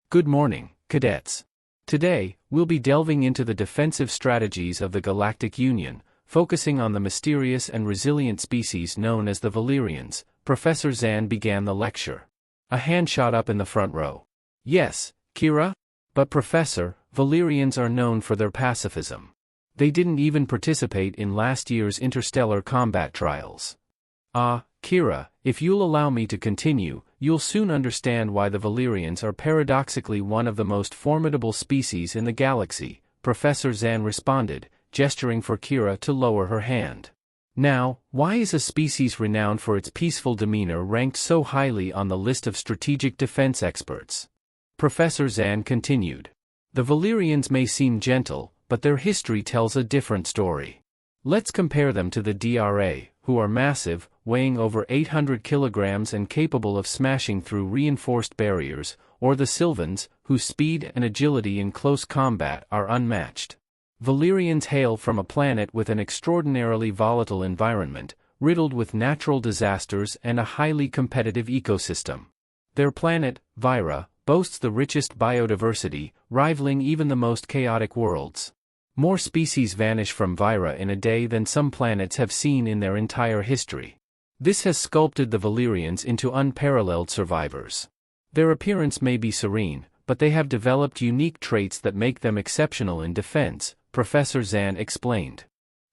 Good morning, cadets. Today, we'll be delving into the defensive strategies of the Galactic Union, focusing on the mysterious and resilient species known as the Valyrians. Professor Zan began the lecture. A hand shot up in the front row. Yes, Kira? But Professor, Valyrians are known for their pacifism. They didn't even participate in last year's interstellar combat trials. Kira, if you'll allow me to continue, you'll soon understand why the Valyrians are paradoxically one of the most formidable species in the galaxy, Professor Zan responded, gesturing for Kira to lower her hand. Now, why is a species renowned for its peaceful demeanor ranked so highly on the list of strategic defense experts? Professor Zan continued. The Valyrians may seem gentle, but their history tells a different story. Let's compare them to the DRA, who are massive, weighing over 800 kilograms and capable of smashing through reinforced barriers, or the Sylvans, whose speed and agility in close combat are unmatched. Valyrians hail from a planet with an extraordinarily volatile environment, riddled with natural disasters and a highly competitive ecosystem. Their planet, Vyra, boasts the richest biodiversity, rivaling even the most chaotic worlds. More species vanish from Vyra in a day than some planets have seen in their entire history. This has sculpted the Valyrians into unparalleled survivors. Their appearance may be serene, but they have developed unique traits that make them exceptional in defense, Professor Zan explained.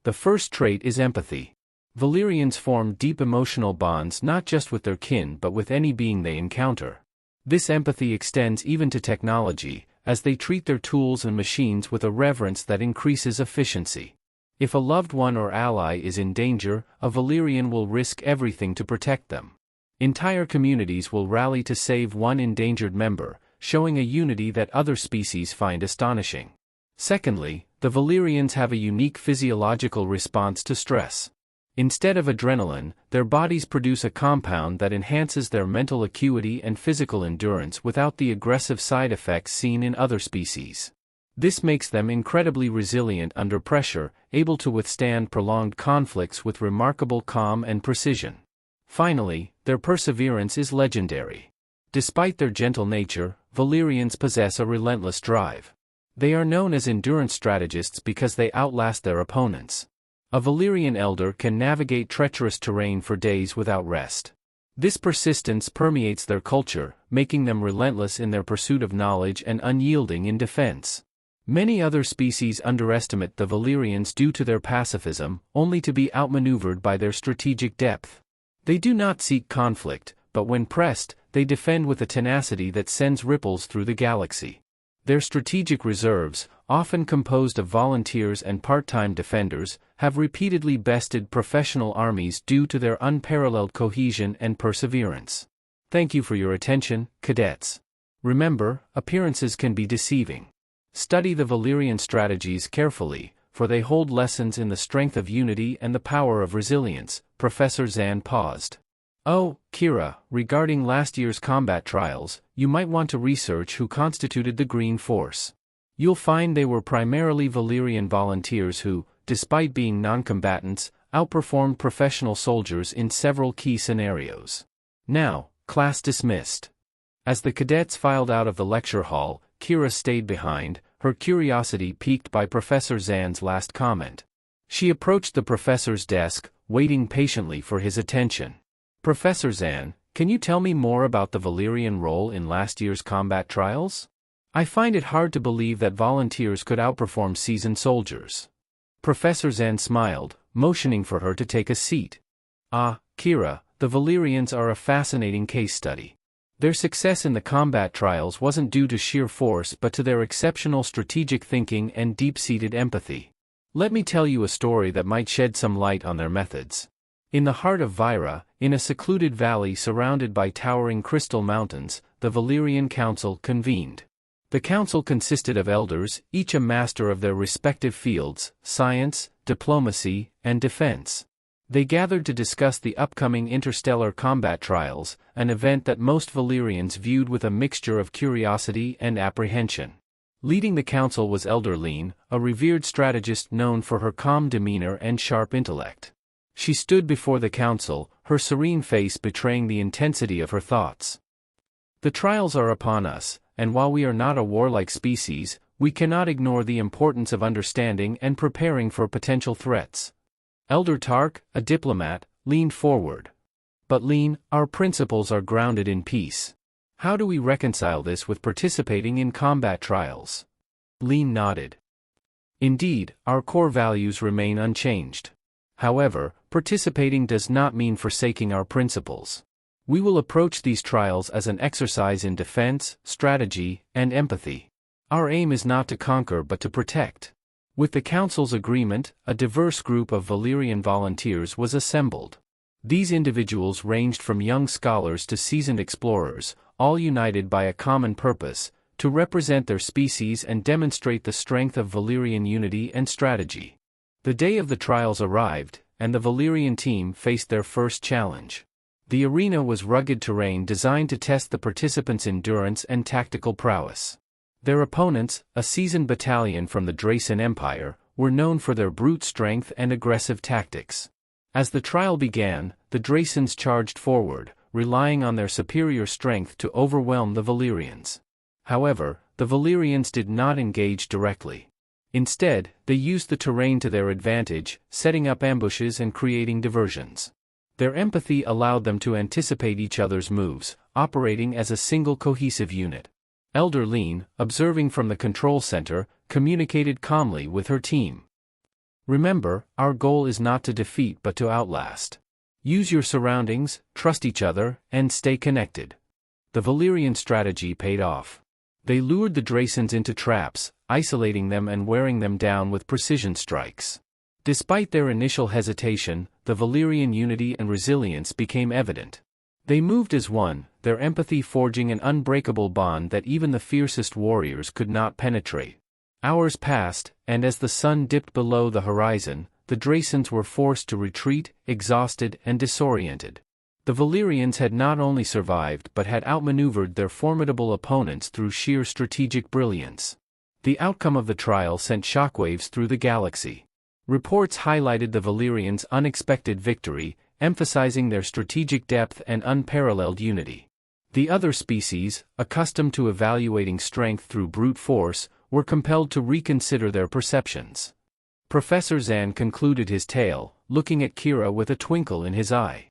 The first trait is empathy. Valyrians form deep emotional bonds not just with their kin but with any being they encounter. This empathy extends even to technology, as they treat their tools and machines with a reverence that increases efficiency. If a loved one or ally is in danger, a Valyrian will risk everything to protect them. Entire communities will rally to save one endangered member, showing a unity that other species find astonishing. Secondly, the Valyrians have a unique physiological response to stress. Instead of adrenaline, their bodies produce a compound that enhances their mental acuity and physical endurance without the aggressive side effects seen in other species. This makes them incredibly resilient under pressure, able to withstand prolonged conflicts with remarkable calm and precision. Finally, their perseverance is legendary. Despite their gentle nature, Valyrians possess a relentless drive. They are known as endurance strategists because they outlast their opponents. A Valyrian elder can navigate treacherous terrain for days without rest. This persistence permeates their culture, making them relentless in their pursuit of knowledge and unyielding in defense. Many other species underestimate the Valyrians due to their pacifism, only to be outmaneuvered by their strategic depth. They do not seek conflict, but when pressed, they defend with a tenacity that sends ripples through the galaxy. Their strategic reserves, often composed of volunteers and part-time defenders, have repeatedly bested professional armies due to their unparalleled cohesion and perseverance. Thank you for your attention, cadets. Remember, appearances can be deceiving. Study the Valyrian strategies carefully, for they hold lessons in the strength of unity and the power of resilience. Professor Zan paused. Oh, Kira, regarding last year's combat trials, you might want to research who constituted the Green Force. You'll find they were primarily Valyrian volunteers who, despite being non-combatants, outperformed professional soldiers in several key scenarios. Now, class dismissed. As the cadets filed out of the lecture hall, Kira stayed behind, her curiosity piqued by Professor Zan's last comment. She approached the professor's desk, waiting patiently for his attention. Professor Zan, can you tell me more about the Valyrian role in last year's combat trials? I find it hard to believe that volunteers could outperform seasoned soldiers. Professor Zan smiled, motioning for her to take a seat. Kira, the Valyrians are a fascinating case study. Their success in the combat trials wasn't due to sheer force but to their exceptional strategic thinking and deep-seated empathy. Let me tell you a story that might shed some light on their methods. In the heart of Vyra, in a secluded valley surrounded by towering crystal mountains, the Valyrian Council convened. The council consisted of elders, each a master of their respective fields, science, diplomacy, and defense. They gathered to discuss the upcoming interstellar combat trials, an event that most Valyrians viewed with a mixture of curiosity and apprehension. Leading the council was Elder Lean, a revered strategist known for her calm demeanor and sharp intellect. She stood before the council, her serene face betraying the intensity of her thoughts. The trials are upon us, and while we are not a warlike species, we cannot ignore the importance of understanding and preparing for potential threats. Elder Tark, a diplomat, leaned forward. But Lean, our principles are grounded in peace. How do we reconcile this with participating in combat trials? Lean nodded. Indeed, our core values remain unchanged. However, participating does not mean forsaking our principles. We will approach these trials as an exercise in defense, strategy, and empathy. Our aim is not to conquer but to protect. With the Council's agreement, a diverse group of Valyrian volunteers was assembled. These individuals ranged from young scholars to seasoned explorers, all united by a common purpose, to represent their species and demonstrate the strength of Valyrian unity and strategy. The day of the trials arrived, and the Valyrian team faced their first challenge. The arena was rugged terrain designed to test the participants' endurance and tactical prowess. Their opponents, a seasoned battalion from the Dracan Empire, were known for their brute strength and aggressive tactics. As the trial began, the Dracans charged forward, relying on their superior strength to overwhelm the Valyrians. However, the Valyrians did not engage directly. Instead, they used the terrain to their advantage, setting up ambushes and creating diversions. Their empathy allowed them to anticipate each other's moves, operating as a single cohesive unit. Elder Lean, observing from the control center, communicated calmly with her team. Remember, our goal is not to defeat but to outlast. Use your surroundings, trust each other, and stay connected. The Valyrian strategy paid off. They lured the Dracans into traps, isolating them and wearing them down with precision strikes. Despite their initial hesitation, the Valyrian unity and resilience became evident. They moved as one, their empathy forging an unbreakable bond that even the fiercest warriors could not penetrate. Hours passed, and as the sun dipped below the horizon, the Dracans were forced to retreat, exhausted and disoriented. The Valyrians had not only survived but had outmaneuvered their formidable opponents through sheer strategic brilliance. The outcome of the trial sent shockwaves through the galaxy. Reports highlighted the Valyrians' unexpected victory, emphasizing their strategic depth and unparalleled unity. The other species, accustomed to evaluating strength through brute force, were compelled to reconsider their perceptions. Professor Zan concluded his tale, looking at Kira with a twinkle in his eye.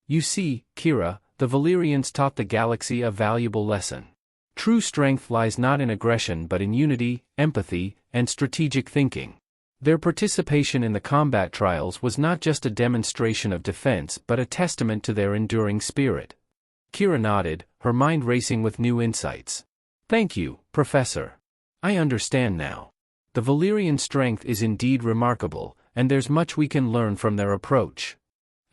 You see, Kira, the Valyrians taught the galaxy a valuable lesson. True strength lies not in aggression but in unity, empathy, and strategic thinking. Their participation in the combat trials was not just a demonstration of defense but a testament to their enduring spirit. Kira nodded, her mind racing with new insights. Thank you, Professor. I understand now. The Valyrian strength is indeed remarkable, and there's much we can learn from their approach.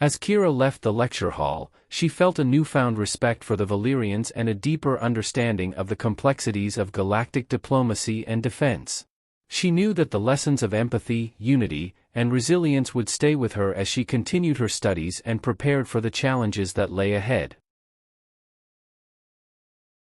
As Kira left the lecture hall, she felt a newfound respect for the Valyrians and a deeper understanding of the complexities of galactic diplomacy and defense. She knew that the lessons of empathy, unity, and resilience would stay with her as she continued her studies and prepared for the challenges that lay ahead.